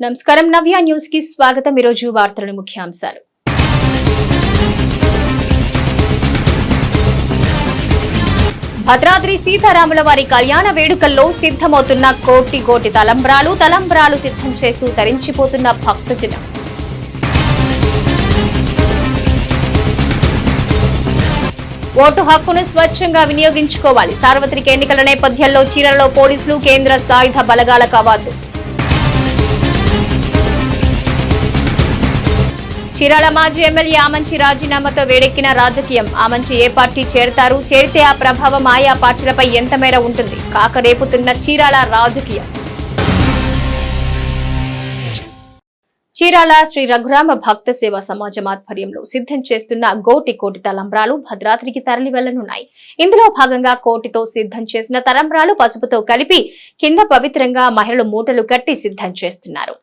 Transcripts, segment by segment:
నమస్కారం నవ్య న్యూస్ కి స్వాగతం। ఈ రోజు వార్తల ముఖ్యాంశాలు। భద్రాద్రి సీతారాముల వారి కళ్యాణ వేడుకల్లో సిద్ధమవుతున్న కోటి తలంబ్రాలు సిద్ధం చేస్తూ తరించిపోతున్న భక్తజనం। ఓటు హక్కును స్వచ్ఛంగా వినియోగించుకోవాలి। సార్వత్రిక ఎన్నికల నేపథ్యంలో చీరాలలో పోలీసులు కేంద్ర సాయుధ బలగాల కవాతు। చీరాల మాజీ ఎమ్మెల్యే ఆమంచి రాజీనామాతో వేడెక్కిన రాజకీయం। ఆమంచి ఏ పార్టీ చేరతారు, చేరితే ఆ ప్రభావం ఆయా పార్టీలపై ఎంత మేర ఉంటుంది? కాకరేపుతున్న చీరాల రాజకీయం। చీరాల శ్రీ రఘురామ భక్త సేవా సమాజం ఆధ్వర్యంలో సిద్ధం చేస్తున్న కోటి తలంబ్రాలు భద్రాద్రికి తరలి వెళ్లనున్నాయి। ఇందులో భాగంగా కోటితో సిద్ధం చేసిన తలంబ్రాలు పసుపుతో కలిపి కింద పవిత్రంగా మహిళలు మూటలు కట్టి సిద్ధం చేస్తున్నారు।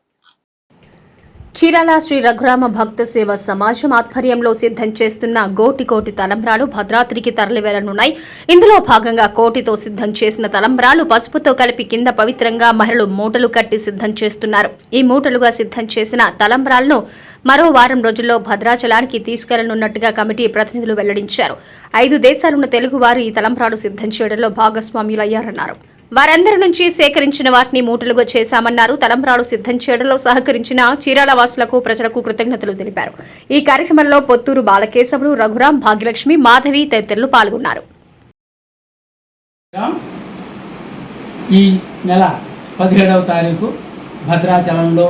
చీరాల శ్రీ రఘురామ భక్త సేవ సమాజం ఆధ్వర్యంలో సిద్ధం చేస్తున్న కోటి తలంబ్రాలు భద్రాద్రికి తరలి వెళ్లనున్నాయి। ఇందులో భాగంగా కోటితో సిద్ధం చేసిన తలంబ్రాలు పసుపుతో కలిపి కింద పవిత్రంగా మహిళలు మూటలు కట్టి సిద్ధం చేస్తున్నారు। ఈ మూటలుగా సిద్ధం చేసిన తలంబ్రాలను మరో వారం రోజుల్లో భద్రాచలానికి తీసుకెళ్లనున్నట్టుగా కమిటీ ప్రతినిధులు వెల్లడించారు। 5 దేశాలున్న తెలుగువారు ఈ తలంబ్రాలు సిద్ధం చేయడంలో భాగస్వామ్యులయ్యారన్నారు। వారందరి నుంచి సేకరించిన వాటిని మూటలుగా చేశామన్నారు। తలంబ్రాలు సిద్ధం చేయడంలో సహకరించిన చీరాల వాసులకు ప్రజలకు కృతజ్ఞతలు తెలిపారు। ఈ కార్యక్రమంలో పొత్తూరు బాలకేశవులు, రఘురాం, భాగ్యలక్ష్మి, మాధవి తదితరులు పాల్గొన్నారు। ఈ నెల 17వ తారీఖు భద్రాచలంలో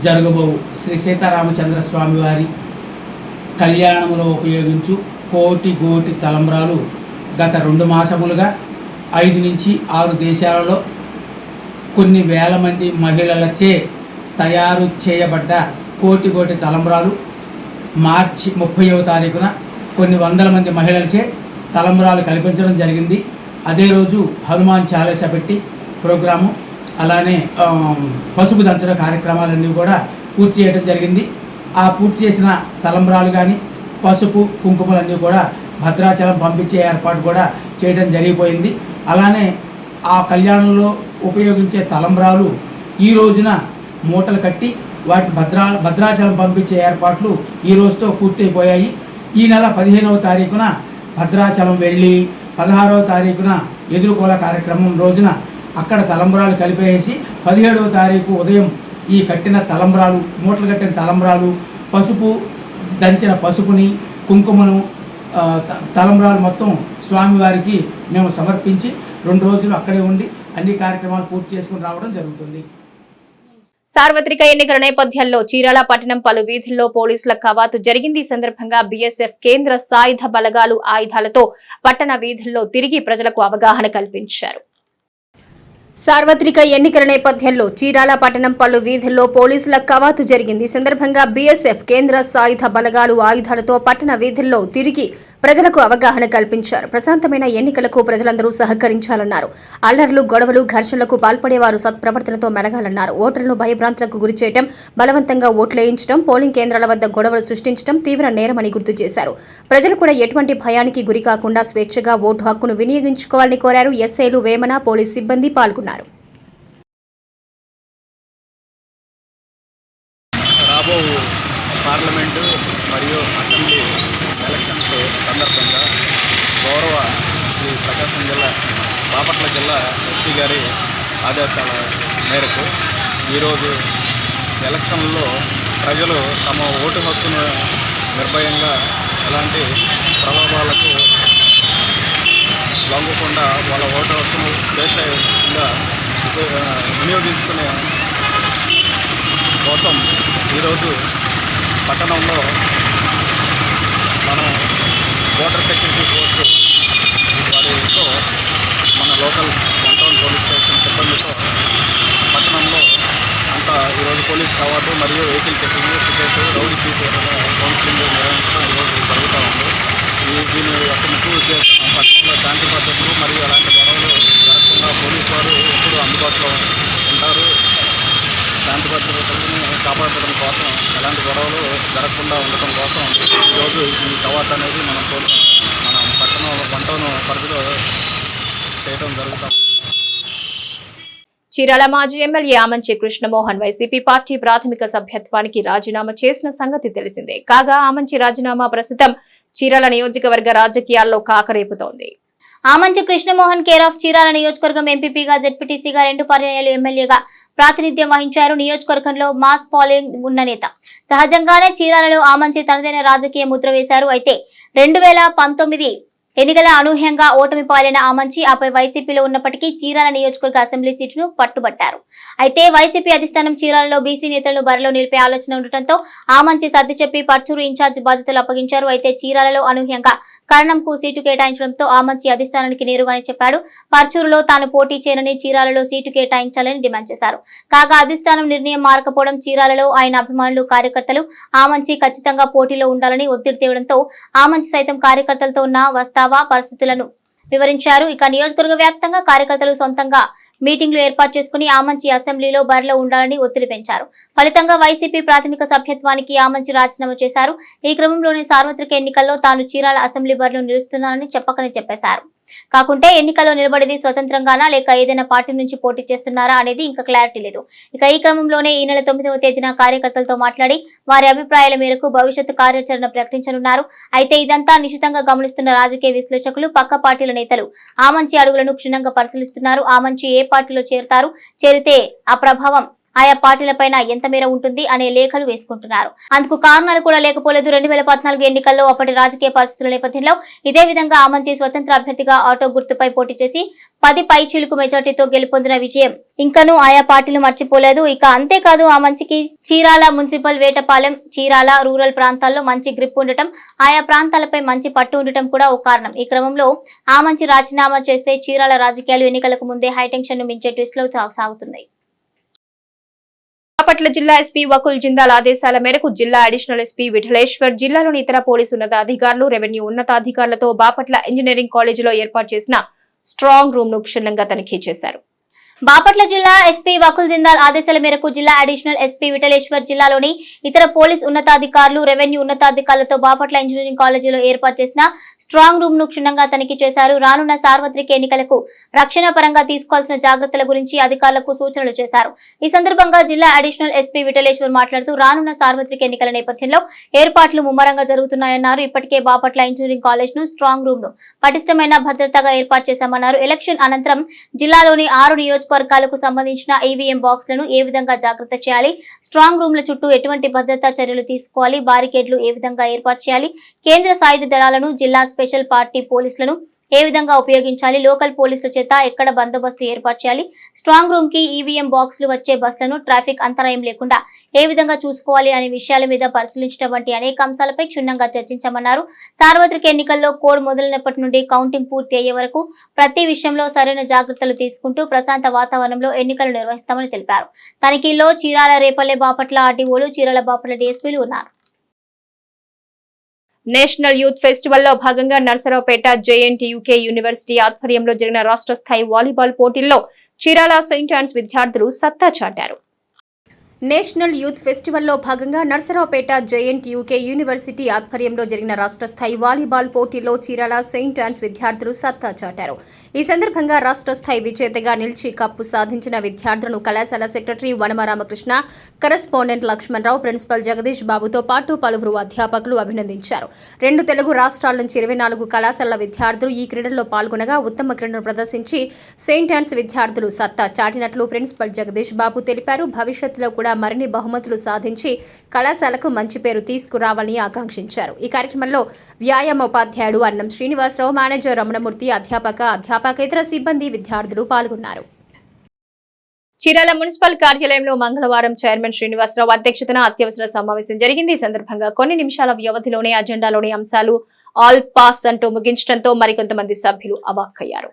జరగబో శ్రీ సీతారామచంద్ర స్వామి వారి కళ్యాణములో ఉపయోగించు కోటి తలంబ్రాలు గత 2 మాసములుగా 5 నుంచి 6 దేశాలలో కొన్ని వేల మంది మహిళలచే తయారు చేయబడ్డ కోటి తలంబ్రాలు మార్చి 30వ తారీఖున కొన్ని వందల మంది మహిళలచే తలంబ్రాలు కల్పించడం జరిగింది। అదే రోజు హనుమాన్ చాలీసా పెట్టి ప్రోగ్రాము, అలానే పసుపు దంచడం కార్యక్రమాలన్నీ కూడా పూర్తి చేయడం జరిగింది। ఆ పూర్తి చేసిన తలంబ్రాలు కానీ పసుపు కుంకుమలన్నీ కూడా భద్రాచలం పంపించే ఏర్పాటు కూడా చేయడం జరిగిపోయింది। అలానే ఆ కళ్యాణంలో ఉపయోగించే తలంబ్రాలు ఈ రోజున మూటలు కట్టి వాటి భద్రాచలం పంపించే ఏర్పాట్లు ఈ రోజుతో పూర్తయిపోయాయి। ఈ నెల 15వ తారీఖున భద్రాచలం వెళ్ళి 16వ తారీఖున ఎదుర్కోల కార్యక్రమం రోజున అక్కడ తలంబ్రాలు కలిపేసి 17వ తారీఖు ఉదయం ఈ కట్టిన తలంబ్రాలు, మూటలు కట్టిన తలంబ్రాలు, పసుపు దంచిన పసుపుని, కుంకుమను, తలంబ్రాలు మొత్తం స్వామివారికి మేము సమర్పించి 2 రోజులు అక్కడే ఉండి అన్ని కార్యక్రమాలు పూర్తి చేసుకుని రావడం జరుగుతుంది। సార్వత్రిక ఎన్నికల నేపథ్యంలో చీరాల పట్టణం పలు వీధుల్లో పోలీసుల కవాతు జరిగింది। ఈ సందర్భంగా బీఎస్ఎఫ్ కేంద్ర సాయుధ బలగాలు ఆయుధాలతో పట్టణ వీధుల్లో తిరిగి ప్రజలకు అవగాహన కల్పించారు। సార్వత్రిక ఎన్నికల నేపథ్యంలో చీరాల పట్టణం పలు వీధుల్లో పోలీసుల కవాతు జరిగింది। ఈ సందర్భంగా బీఎస్ఎఫ్ కేంద్ర సాయుధ బలగాలు ఆయుధాలతో పట్టణ వీధుల్లో తిరిగి ప్రజలకు అవగాహన కల్పించారు। ప్రశాంతమైన ఎన్నికలకు ప్రజలందరూ సహకరించాలన్నారు। అల్లర్లు, గొడవలు, ఘర్షణలకు పాల్పడేవారు సత్ప్రవర్తనతో మెలగాలన్నారు। ఓటర్లను భయభ్రాంతులకు గురి చేయడం, బలవంతంగా ఓట్లేయించడం, పోలింగ్ కేంద్రాల వద్ద గొడవలు సృష్టించడం తీవ్ర నేరమని గుర్తు చేశారు। ప్రజలు కూడా ఎటువంటి భయానికి గురి కాకుండా స్వేచ్ఛగా ఓటు హక్కును వినియోగించుకోవాలని కోరారు। ఎస్ఐలు, వేమన, పోలీస్ సిబ్బంది పాల్గొన్నారు। పార్లమెంటు మరియు అసెంబ్లీ ఎలక్షన్స్ సందర్భంగా గౌరవ శ్రీ ప్రకాశం జిల్లా బాపట్ల జిల్లా ఎస్పీ గారి ఆదేశాల మేరకు ఈరోజు ఎలక్షన్లలో ప్రజలు తమ ఓటు హక్కును నిర్భయంగా ఎలాంటి ప్రలోభాలకు లొంగకుండా వాళ్ళ ఓటు హక్కును స్వేచ్ఛగా వినియోగించుకునే కోసం ఈరోజు పట్టణంలో మనం బోర్డర్ సెక్యూరిటీ ఫోర్స్ వారితో మన లోకల్ 1 టౌన్ పోలీస్ స్టేషన్ సిబ్బందితో పట్టణంలో అంతా ఈరోజు పోలీస్ కవాతు మరియు vehicle checking, ticket, rowdy sheet counselling నిర్వహించడం ఈరోజు జరుగుతూ ఉంది। దీని యొక్క ముఖ్య ఉద్దేశం పట్టణంలో శాంతి భద్రతలు మరియు అలాంటి గొడవలు జరగకుండా పోలీసు వారు ఎప్పుడు అందుబాటులో ఉంటారు। శాంతి భద్రతలను కాపాడటం కోసం, ఎలాంటి గొడవలు జరగకుండా ఉండటం కోసం ఈరోజు ఈ కవాతు అనేది మనం పట్టణం 1 టౌన్ పరిధిలో చేయడం జరుగుతాం। చీరాల మాజీ MLA Amanchi Krishnamohan YCP party ప్రాథమిక సభ్యత్వానికి రాజీనామా చేసిన సంగతి తెలిసిందే. కాగా ఆమంచి రాజీనామా ప్రస్తుతం చీరాల నియోజకవర్గ రాజకీయాల్లో కాకరేపుతోంది. ఆమంచి కృష్ణమోహన్ కేర్ ఆఫ్ చీరాల నియోజకవర్గం ఎంపీపీగా, జెడ్పీటీసీగా 2 పర్యాయాలు ఎమ్మెల్యేగా ప్రాతినిధ్యం వహించారు. నియోజకవర్గంలో మాస్ ఫాలోయింగ్ ఉన్న నేత. సహజంగానే చీరాలలో ఆమంచి తనదైన రాజకీయ ముద్ర వేశారు. అయితే 2019 ఎన్నికల అనూహ్యంగా ఓటమి పాలైన ఆమంచి ఆపై వైసీపీలో ఉన్నప్పటికీ చీరాల నియోజకవర్గ అసెంబ్లీ సీటును పట్టుబట్టారు. అయితే వైసీపీ అధిష్టానం చీరాలలో బీసీ నేతలను బరిలో నిలిపే ఆలోచన ఉండటంతో ఆమంచి సర్ది చెప్పి పర్చూరు ఇన్ఛార్జ్ బాధ్యతలు అప్పగించారు. అయితే చీరాలలో అనూహ్యంగా కర్ణంకు సీటు కేటాయించడంతో ఆమంచి అధిష్టానానికి నేరుగానే చెప్పాడు. పర్చూరులో తాను పోటీ చేయనని, చీరాలలో సీటు కేటాయించాలని డిమాండ్ చేశారు. కాగా అధిష్టానం నిర్ణయం మారకపోవడం చీరాలలో ఆయన అభిమానులు, కార్యకర్తలు ఆమంచి ఖచ్చితంగా పోటీలో ఉండాలని ఒత్తిడి తేవడంతో ఆమంచి సైతం కార్యకర్తలతో ఉన్న వాస్తవ పరిస్థితులను వివరించారు. ఇక నియోజకవర్గ వ్యాప్తంగా కార్యకర్తలు సొంతంగా మీటింగ్లు ఏర్పాటు చేసుకుని ఆమంచి అసెంబ్లీలో బరిలో ఉండాలని ఒత్తిడి పెంచారు. ఫలితంగా వైసీపీ ప్రాథమిక సభ్యత్వానికి ఆమంచి రాజీనామా చేశారు. ఈ క్రమంలోనే సార్వత్రిక ఎన్నికల్లో తాను చీరాల అసెంబ్లీ బరిలో నిలుస్తున్నానని చెప్పకనే చెప్పేశారు. కాకుంటే ఎన్నికల్లో నిలబడేది స్వతంత్రంగానా లేక ఏదైనా పార్టీ నుంచి పోటీ చేస్తున్నారా అనేది ఇంకా క్లారిటీ లేదు. ఇక ఈ క్రమంలోనే ఈ నెల 9వ తేదీన కార్యకర్తలతో మాట్లాడి వారి అభిప్రాయాల మేరకు భవిష్యత్తు కార్యాచరణ ప్రకటించనున్నారు. అయితే ఇదంతా నిశితంగా గమనిస్తున్న రాజకీయ విశ్లేషకులు, పక్క పార్టీల నేతలు ఆమంచి అడుగులను క్షుణ్ణంగా పరిశీలిస్తున్నారు. ఆమంచి ఏ పార్టీలో చేరితే ఆ ప్రభావం ఆయా పార్టీలపైన ఎంత మేర ఉంటుంది అనే లేఖలు వేసుకుంటున్నారు. అందుకు కారణాలు కూడా లేకపోలేదు. 2014 ఎన్నికల్లో అప్పటి రాజకీయ పరిస్థితుల నేపథ్యంలో ఇదే విధంగా ఆమంచి స్వతంత్ర అభ్యర్థిగా ఆటో గుర్తుపై పోటీ చేసి 10 పైచీలకు మెజార్టీతో గెలుపొందిన విజయం ఇంకనూ ఆయా పార్టీలు మర్చిపోలేదు. ఇక అంతేకాదు ఆమంచికి చీరాల మున్సిపల్, వేటపాలెం, చీరాల రూరల్ ప్రాంతాల్లో మంచి గ్రిప్ ఉండటం, ఆయా ప్రాంతాలపై మంచి పట్టు ఉండటం కూడా ఓ కారణం. ఈ క్రమంలో ఆమంచి రాజీనామా చేస్తే చీరాల రాజకీయాలు ఎన్నికలకు ముందే హైటెన్షన్ ను మించే ట్విస్టులు సాగుతున్నాయి. బాపట్ల జిల్లా ఎస్పీ వకుల్ జిందాల్ ఆదేశాల మేరకు జిల్లా అడిషనల్ ఎస్పీ విఠలేశ్వర్, జిల్లాలోని ఇతర పోలీసు ఉన్నతాధికారులు, రెవెన్యూ ఉన్నతాధికారులతో బాపట్ల ఇంజనీరింగ్ కాలేజీలో ఏర్పాటు చేసిన స్ట్రాంగ్ రూమ్ ను క్షుణ్ణంగా తనిఖీ చేశారు. బాపట్ల జిల్లా ఎస్పీ వకుల్ జిందాల్ ఆదేశాల మేరకు జిల్లా అడిషనల్ ఎస్పీ విఠలేశ్వర్, జిల్లాలోని ఇతర పోలీస్ ఉన్నతాధికారులు, రెవెన్యూ ఉన్నతాధికారులతో బాపట్ల ఇంజనీరింగ్ కాలేజీలో ఏర్పాటు చేసిన స్ట్రాంగ్ రూమ్ ను క్షుణ్ణంగా తనిఖీ చేశారు. రానున్న సార్వత్రిక ఎన్నికలకు రక్షణ పరంగా తీసుకోవాల్సిన జాగ్రత్తల గురించి అధికారులకు సూచనలు చేశారు. ఈ సందర్భంగా జిల్లా అడిషనల్ ఎస్పీ విఠలేశ్వర్ మాట్లాడుతూ రానున్న సార్వత్రిక ఎన్నికల నేపథ్యంలో ఏర్పాట్లు ముమ్మరంగా జరుగుతున్నాయన్నారు. ఇప్పటికే బాపట్ల ఇంజనీరింగ్ కాలేజ్ ను స్ట్రాంగ్ రూమ్ ను పటిష్టమైన భద్రతగా ఏర్పాటు చేశామన్నారు. ఎలక్షన్ అనంతరం జిల్లాలోని 6 నియోజకవర్గాలకు సంబంధించిన ఈవీఎం బాక్స్లను ఏ విధంగా జాగ్రత్త చేయాలి, స్ట్రాంగ్ రూమ్ల చుట్టూ ఎటువంటి భద్రతా చర్యలు తీసుకోవాలి, బారికేడ్లు ఏ విధంగా ఏర్పాటు చేయాలి, కేంద్ర సాయుధ దళాలను, జిల్లా స్పెషల్ పార్టీ పోలీసులను ఏ విధంగా ఉపయోగించాలి, లోకల్ పోలీసుల చేత ఎక్కడ బందోబస్తు ఏర్పాటు చేయాలి, స్ట్రాంగ్ రూమ్ కి ఈవీఎం బాక్సులు వచ్చే బస్సులను ట్రాఫిక్ అంతరాయం లేకుండా ఏ విధంగా చూసుకోవాలి అనే విషయాల మీద పరిశీలించడం వంటి అనేక అంశాలపై క్షుణ్ణంగా చర్చించామన్నారు. సార్వత్రిక ఎన్నికల్లో కోడ్ మొదలైనప్పటి నుండి కౌంటింగ్ పూర్తి అయ్యే వరకు ప్రతి విషయంలో సరైన జాగ్రత్తలు తీసుకుంటూ ప్రశాంత వాతావరణంలో ఎన్నికలు నిర్వహిస్తామని తెలిపారు. తనిఖీల్లో చీరాల, రేపల్లె, బాపట్ల ఆర్డీఓలు, చీరాల, బాపట్ల డీఎస్పీలు ఉన్నారు. నేషనల్ యూత్ ఫెస్టివల్ లో భాగంగా నర్సరావుపేట జేఎన్టీయూకే యూనివర్సిటీ ఆధ్వర్యంలో జరిగిన రాష్ట్ర స్థాయి వాలీబాల్ పోటీల్లో చీరాల సెయింట్ ఆన్స్ విద్యార్థులు సత్తా చాటారు. నేషనల్ యూత్ ఫెస్టివల్ లో భాగంగా నర్సరావుపేట జేఎన్టీయూకే యూనివర్సిటీ ఆధ్వర్యంలో జరిగిన రాష్ట్ర స్థాయి వాలీబాల్ పోటీల్లో చీరాల సెయింట్ ఆన్స్ విద్యార్థులు సత్తా చాటారు. ఈ సందర్భంగా రాష్ట్ర స్థాయి విజేతగా నిలిచి కప్పు సాధించిన విద్యార్థులను కళాశాల secretary Vanama Ramakrishna, correspondent Lakshmanarao, principal Jagadish బాబుతో పాటు పలువురు అధ్యాపకులు అభినందించారు. 2 తెలుగు రాష్ట్రాల నుంచి 24 కళాశాలల విద్యార్థులు ఈ క్రీడల్లో పాల్గొనగా ఉత్తమ క్రీడను ప్రదర్శించి సెయింట్ ఆన్స్ విద్యార్థులు సత్తా చాటినట్లు ప్రిన్సిపల్ జగదీష్ బాబు తెలిపారు. భవిష్యత్తులో కూడా మరిన్ని బహుమతులు సాధించి కళాశాలకు మంచి పేరు తీసుకురావాలని ఆకాంక్షించారు. ఈ కార్యక్రమంలో వ్యాయామ ఉపాధ్యాయుడు అన్నం శ్రీనివాసరావు, మేనేజర్ రమణమూర్తి, అధ్యాపకేతర సిబ్బంది, విద్యార్థులు పాల్గొన్నారు. చీరాల మున్సిపల్ కార్యాలయంలో మంగళవారం చైర్మన్ శ్రీనివాసరావు అధ్యక్షతన అత్యవసర సమావేశం జరిగింది. ఈ సందర్భంగా కొన్ని నిమిషాల వ్యవధిలోనే అజెండాలోని అంశాలు ఆల్ పాస్ అంటూ ముగించడంతో మరికొంతమంది సభ్యులు అవాక్కయ్యారు.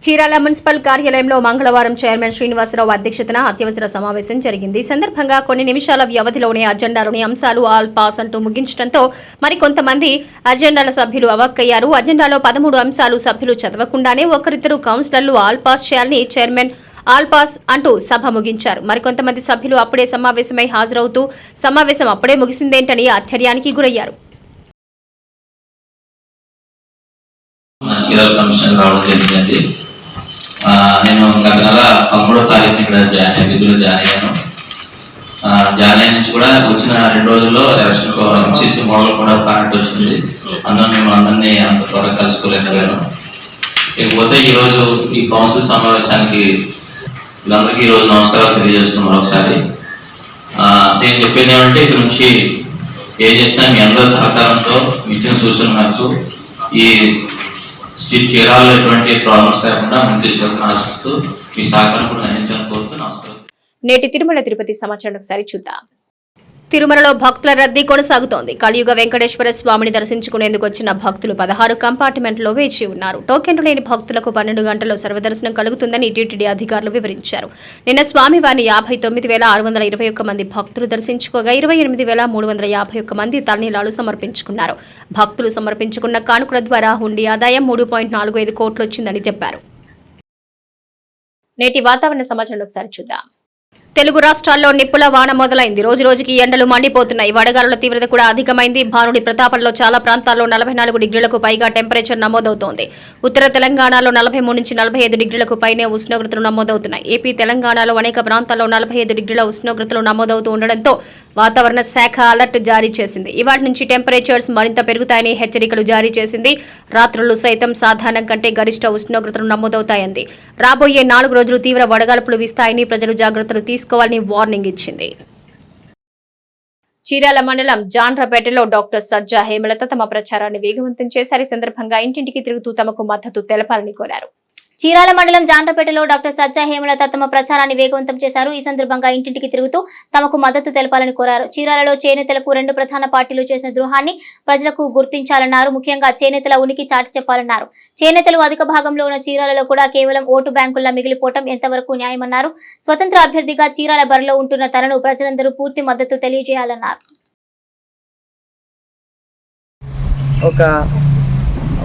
చీరాల మున్సిపల్ కార్యాలయంలో మంగళవారం చైర్మన్ శ్రీనివాసరావు అధ్యక్షతన అత్యవసర సమావేశం జరిగింది. ఈ సందర్భంగా కొన్ని నిమిషాల వ్యవధిలోనే అజెండాలోని అంశాలు ఆల్ పాస్ అంటూ ముగించడంతో మరికొంతమంది అజెండాల సభ్యులు అవాక్కయ్యారు. అజెండాలో 13 అంశాలు సభ్యులు చదవకుండానే ఒకరిద్దరు కౌన్సిలర్లు ఆల్ పాస్ చేయాలని చైర్మన్ ఆల్ పాస్ అంటూ సభ ముగించారు. మరికొంతమంది సభ్యులు అప్పుడే సమావేశమై హాజరవుతూ సమావేశం అప్పుడే ముగిసిందేంటని ఆశ్చర్యానికి గురయ్యారు. నేను గత నెల 13వ తారీఖున ఇక్కడ విధులు జాయిన్ అయ్యాను. జాయిన్ అయిన నుంచి కూడా వచ్చిన 2 రోజుల్లో ఎలక్షన్ ఎంసీసీ మోడల్ కూడా కాంటాక్ట్ వచ్చింది. అందులో మేము అందరినీ అంత త్వరగా కలుసుకోలేకపోయాను. ఇకపోతే ఈరోజు ఈ కౌన్సిల్ సమావేశానికి వీళ్ళందరికీ ఈరోజు నమస్కారాలు తెలియజేస్తున్నాం మరొకసారి. నేను చెప్పేది ఏమంటే ఇక్కడ నుంచి ఏం చేసినా మీ అందరి సహకారంతో ఇచ్చిన సూచన మేరకు ఈ చీరాల్లో ఎటువంటి ప్రాబ్లమ్స్ లేకుండా మంత్రి సేవలను ఆశిస్తూ మీ సహకారం కూడా అందించాలని కోరుతూ నమస్కారం. నేటి తిరుమల తిరుపతి సమాచారం ఒకసారి చూద్దాం. తిరుమలలో భక్తుల రద్దీ కొనసాగుతోంది. కలియుగ వెంకటేశ్వర స్వామిని దర్శించుకునేందుకు వచ్చిన భక్తులు 16 కంపార్ట్మెంట్లో వేచి ఉన్నారు. టోకెన్లు లేని భక్తులకు 12 గంటల్లో సర్వదర్శనం కలుగుతుందని టీటీడీ అధికారులు వివరించారు. నిన్న స్వామివారిని 59,621 మంది భక్తులు దర్శించుకోగా 28,351 మంది తలనీలాలు సమర్పించుకున్నారు. భక్తులు సమర్పించుకున్న కానుకల ద్వారా హుండీ ఆదాయం 3.45 కోట్లు వచ్చిందని చెప్పారు. నేటి వాతావరణ సమాచారం ఒకసారి చూద్దాం. తెలుగు రాష్ట్రాల్లో నిప్పుల వాన మొదలైంది. రోజు రోజుకి ఎండలు మండిపోతున్నాయి. వడగాలుల తీవ్రత కూడా అధికమైంది. భానుడి ప్రతాపంలో చాలా ప్రాంతాల్లో 44 డిగ్రీలకు పైగా టెంపరేచర్ నమోదవుతోంది. ఉత్తర తెలంగాణలో 43 నుంచి 45 డిగ్రీలకు పైనే ఉష్ణోగ్రతలు నమోదవుతున్నాయి. ఏపీ తెలంగాణలో అనేక ప్రాంతాల్లో 45 డిగ్రీల ఉష్ణోగ్రతలు నమోదవుతూ ఉండడంతో వాతావరణ శాఖ అలర్ట్ జారీ చేసింది. ఇవాటి నుంచి టెంపరేచర్స్ మరింత పెరుగుతాయని హెచ్చరికలు జారీ చేసింది. రాత్రులు సైతం సాధారణం కంటే గరిష్ట ఉష్ణోగ్రతలు నమోదవుతాయంది. రాబోయే 4 రోజులు తీవ్ర వడగాల్పులు వీస్తాయని ప్రజలు జాగ్రత్తలు తీసుకోవాలని వార్నింగ్ ఇచ్చింది. చీరాల మండలం జాన్రపేటలో డాక్టర్ సజ్జా హేమలత తమ ప్రచారాన్ని వేగవంతం చేశారు. ఈ సందర్భంగా ఇంటింటికి తిరుగుతూ తమకు మద్దతు తెలపాలని కోరారు. చీరాల మండలం జాన్రపేటలో డాక్టర్ సజ్జా హేమలత తమ ప్రచారాన్ని వేగవంతం చేశారు. ఈ సందర్భంగా ఇంటింటికి తిరుగుతూ తమకు మద్దతు తెలపాలని కోరారు. చీరాలలో చేనేతలకు 2 ప్రధాన పార్టీలు చేసిన ద్రోహాన్ని ప్రజలకు గుర్తించాలన్నారు. ముఖ్యంగా చేనేతల ఉనికి చాటి చెప్పాలన్నారు. చేనేతలు అధిక భాగంలో ఉన్న చీరాలలో కూడా కేవలం ఓటు బ్యాంకుల్లా మిగిలిపోవటం ఎంతవరకు న్యాయమన్నారు. స్వతంత్ర అభ్యర్థిగా చీరాల బరిలో ఉంటున్న తనను ప్రజలందరూ పూర్తి మద్దతు తెలియజేయాలన్నారు. ఒక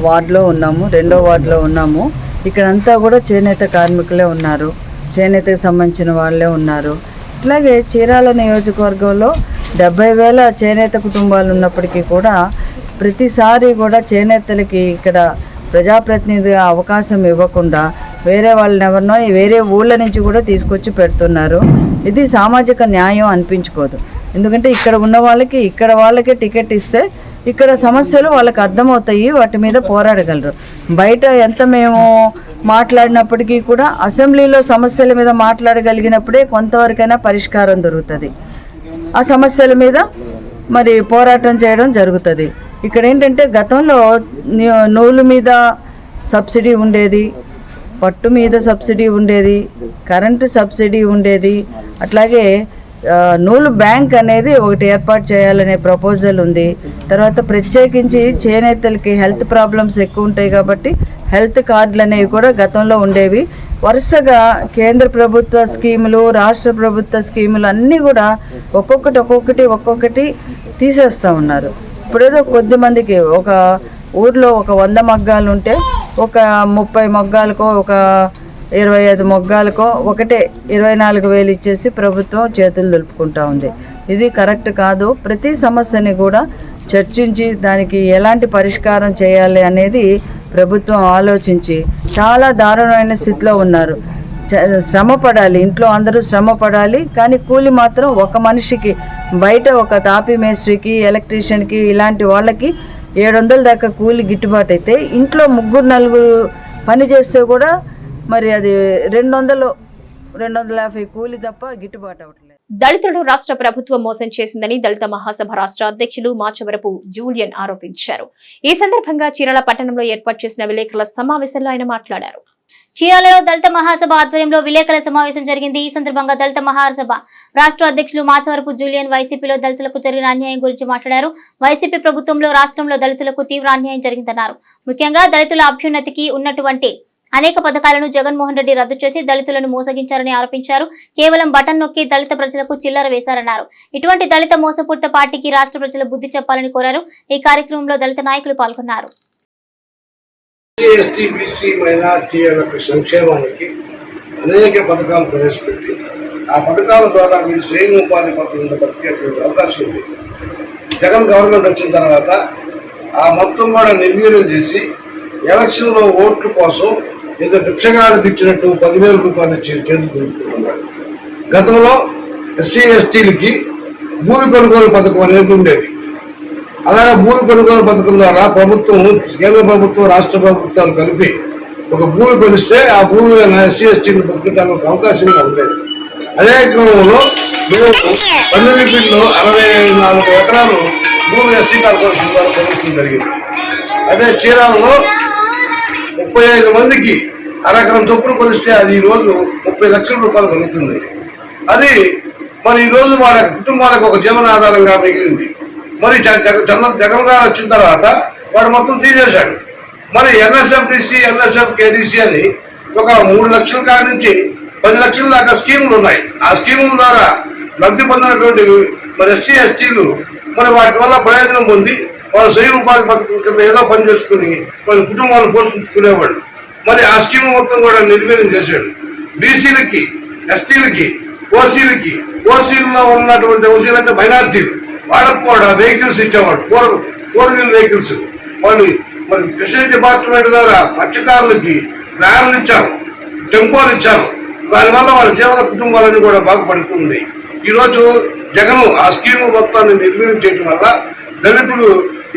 వార్డులో ఉన్నాము, 2వ వార్డులో ఉన్నాము. ఇక్కడంతా కూడా చేనేత కార్మికులే ఉన్నారు, చేనేతకు సంబంధించిన వాళ్ళే ఉన్నారు. ఇట్లాగే చీరాల నియోజకవర్గంలో 70,000 చేనేత కుటుంబాలు ఉన్నప్పటికీ కూడా ప్రతిసారి కూడా చేనేతలకి ఇక్కడ ప్రజాప్రతినిధిగా అవకాశం ఇవ్వకుండా వేరే వాళ్ళని ఎవరినో వేరే ఊళ్ళ నుంచి కూడా తీసుకొచ్చి పెడుతున్నారు. ఇది సామాజిక న్యాయం అనిపించుకోదు. ఎందుకంటే ఇక్కడ ఉన్న వాళ్ళకి టికెట్ ఇస్తే ఇక్కడ సమస్యలు వాళ్ళకి అర్థమవుతాయి, వాటి మీద పోరాడగలరు. బయట ఎంత మేము మాట్లాడినప్పటికీ కూడా అసెంబ్లీలో సమస్యల మీద మాట్లాడగలిగినప్పుడే కొంతవరకైనా పరిష్కారం దొరుకుతుంది. ఆ సమస్యల మీద మరి పోరాటం చేయడం జరుగుతుంది. ఇక్కడ ఏంటంటే గతంలో నూలు మీద సబ్సిడీ ఉండేది, పట్టు మీద సబ్సిడీ ఉండేది, కరెంటు సబ్సిడీ ఉండేది. అట్లాగే నూలు బ్యాంక్ అనేది ఒకటి ఏర్పాటు చేయాలనే ప్రపోజల్ ఉంది. తర్వాత ప్రత్యేకించి చేనేతలకి హెల్త్ ప్రాబ్లమ్స్ ఎక్కువ ఉంటాయి కాబట్టి హెల్త్ కార్డులు అనేవి కూడా గతంలో ఉండేవి. వరుసగా కేంద్ర ప్రభుత్వ స్కీములు, రాష్ట్ర ప్రభుత్వ స్కీములు అన్నీ కూడా ఒక్కొక్కటి తీసేస్తూ ఉన్నారు. ఇప్పుడేదో కొద్ది మందికి ఒక ఊర్లో ఒక 100 మగ్గాలు ఉంటే ఒక 30 మగ్గాలకో ఒక 25 మొగ్గాలకో ఒకటే 24,000 ఇచ్చేసి ప్రభుత్వం చేతులు దులుపుకుంటా ఉంది. ఇది కరెక్ట్ కాదు. ప్రతి సమస్యని కూడా చర్చించి దానికి ఎలాంటి పరిష్కారం చేయాలి అనేది ప్రభుత్వం ఆలోచించి చాలా దారుణమైన స్థితిలో ఉన్నారు. శ్రమ పడాలి, ఇంట్లో అందరూ శ్రమ పడాలి, కానీ కూలి మాత్రం ఒక మనిషికి బయట ఒక తాపీ మేస్త్రికి, ఎలక్ట్రీషియన్కి ఇలాంటి వాళ్ళకి 700 దాకా కూలి గిట్టుబాటు అయితే ఇంట్లో 3-4 పని చేస్తే కూడా మరి అది 200-250 కూలి తప్ప గిట్టుబాటు అవ్వట్లేదు. దళితులను రాష్ట్ర ప్రభుత్వం మోసం చేసిందని దళిత మహాసభ రాష్ట్ర అధ్యక్షులు మాచవరపు జూలియన్ ఆరోపించారు. ఈ సందర్భంగా చీరాల పట్టణంలో ఏర్పాటు చేసిన విలేకరుల సమావేశంలో ఆయన మాట్లాడారు. చీరాలలో దళిత మహాసభ ఆధ్వర్యంలో విలేకరుల సమావేశం జరిగింది. ఈ సందర్భంగా దళిత మహాసభ రాష్ట్ర అధ్యక్షులు మాచవరపు జూలియన్ వైసీపీలో దళితులకు జరిగిన అన్యాయం గురించి మాట్లాడారు. వైసీపీ ప్రభుత్వంలో రాష్ట్రంలో దళితులకు తీవ్ర అన్యాయం జరిగిందన్నారు. ముఖ్యంగా దళితుల అభ్యున్నతికి ఉన్నటువంటి అనేక పథకాలను జగన్మోహన్ రెడ్డి రద్దు చేసి దళితులను మోసగించారని ఆరోపించారు. కేవలం బటన్ నొక్కి దళిత ప్రజలకు చిల్లర వేశారన్నారు. ఇటువంటి దళిత మోసపూరిత పార్టీకి రాష్ట్ర ప్రజలు బుద్ధి చెప్పాలని కోరారు. ఈ కార్యక్రమంలో దళిత నాయకులు పాల్గొన్నారు. ఎస్టీ, బీసీ, మైనార్టీల సంక్షేమానికి అనేక పథకాలు ప్రవేశపెట్టి ఆ పథకాల ద్వారా వీళ్ళు స్వయం ఉపాధి పథకంలో బతికేటువంటి అవకాశం ఉంది. జగన్ గవర్నమెంట్ వచ్చిన తర్వాత ఆ మొత్తం కూడా నిర్వీర్యం చేసి ఎలక్షన్లో ఓట్ల కోసం ఏదో భిక్షగాలకు ఇచ్చినట్టు 10,000 రూపాయలు చేతులు దులుపుకున్నాడు. గతంలో ఎస్సీ ఎస్టీలకి భూమి కొనుగోలు పథకం అనేది ఉండేది. అలాగే భూమి కొనుగోలు పథకం ద్వారా ప్రభుత్వం, కేంద్ర ప్రభుత్వం, రాష్ట్ర ప్రభుత్వాలు కలిపి ఒక భూమి కొనిస్తే ఆ భూమి ఎస్సీ ఎస్టీలు బతకడానికి ఒక అవకాశంగా ఉండేది. అదే క్రమంలో మేము పన్నెండులో 64 ఎకరాలు భూమి ఎస్సీ కార్పొరేషన్ ద్వారా కొనుక్కోవడం జరిగింది. అదే చీరాలలో 35 మందికి అరెకరం చొప్పున కొలిస్తే అది ఈరోజు 30 లక్షల రూపాయలు కలుగుతుంది. అది మరి ఈరోజు వాళ్ళ కుటుంబాలకు ఒక జీవనాధారంగా మిగిలింది. మరి జగన్ గారు వచ్చిన తర్వాత వాడు మొత్తం తీసేశాడు. మరి ఎన్ఎస్ఎఫ్డిసి, ఎన్ఎస్ఎఫ్ కేడిసి అని ఒక 3 లక్షల కాడి నుంచి 10 లక్షల దాకా స్కీములు ఉన్నాయి. ఆ స్కీముల ద్వారా లబ్ధి పొందినటువంటి మరి ఎస్సీ ఎస్టీలు మరి వాటి వల్ల ప్రయోజనం పొంది వాళ్ళు స్వయం ఉపాధి పథకం కింద ఏదో పని చేసుకుని వాళ్ళ కుటుంబాలను పోషించుకునేవాళ్ళు. మరి ఆ స్కీమ్ మొత్తం కూడా నిర్వీర్యం చేశాడు. బీసీలకి, ఎస్టీలకి, ఓసీలకి, ఓసీల్లో ఉన్నటువంటి ఓసీలు అంటే మైనార్టీలు, వాళ్ళకు కూడా వెహికల్స్ ఇచ్చేవాడు. Four wheel vehicles. వాళ్ళు మరి ఫిషరీస్ డిపార్ట్మెంట్ ద్వారా మత్స్యకారులకి వ్యాన్లు ఇచ్చారు, టెంపోలు ఇచ్చారు. దానివల్ల వాళ్ళ జీవన కుటుంబాలన్నీ కూడా బాగుపడుతుంది. ఈరోజు జగన్ ఆ స్కీమ్ మొత్తాన్ని నిర్వీర్యం చేయడం వల్ల దళితులు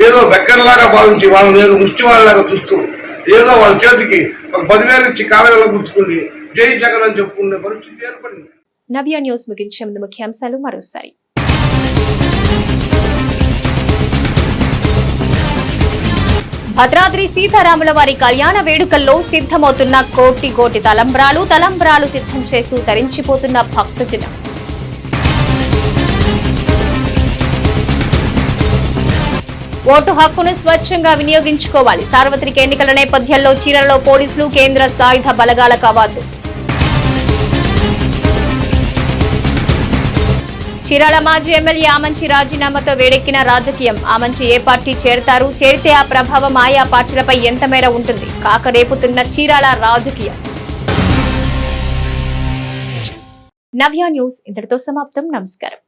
ఏదో బెక్కర్లాగా భావించి వాళ్ళని ఏదో ముష్టి వాళ్ళలాగా చూస్తూ ఏదో వాళ్ళ చేతికి ఒక 10,000 ఇచ్చి కావేళ గుచ్చుకుని జై జగన్ అని చెప్పుకునే పరిస్థితి ఏర్పడింది. నవ్య న్యూస్ ముగించే ముందు ముఖ్యాంశాలు మరోసారి. భద్రాద్రి సీతారాముల వారి కళ్యాణ వేడుకల్లో సిద్ధమవుతున్న కోటి తలంబ్రాలు సిద్ధం చేస్తూ తరించిపోతున్న భక్తజనం. ఓటు హక్కును స్వచ్ఛంగా వినియోగించుకోవాలి. సార్వత్రిక ఎన్నికల నేపథ్యంలో చీరాలలో పోలీసులు, కేంద్ర సాయుధ బలగాల కవాతు. చీరాల మాజీ ఎమ్మెల్యే ఆమంచి రాజీనామాతో వేడెక్కిన రాజకీయం. ఆమంచి ఏ పార్టీ చేరతారు, చేరితే ఆ ప్రభావం ఆయా పార్టీలపై ఎంత మేర ఉంటుంది? కాకరేపుతున్న చీరాల రాజకీయం. నవ్య న్యూస్ ఇంతటితో సమాప్తం. నమస్కారం.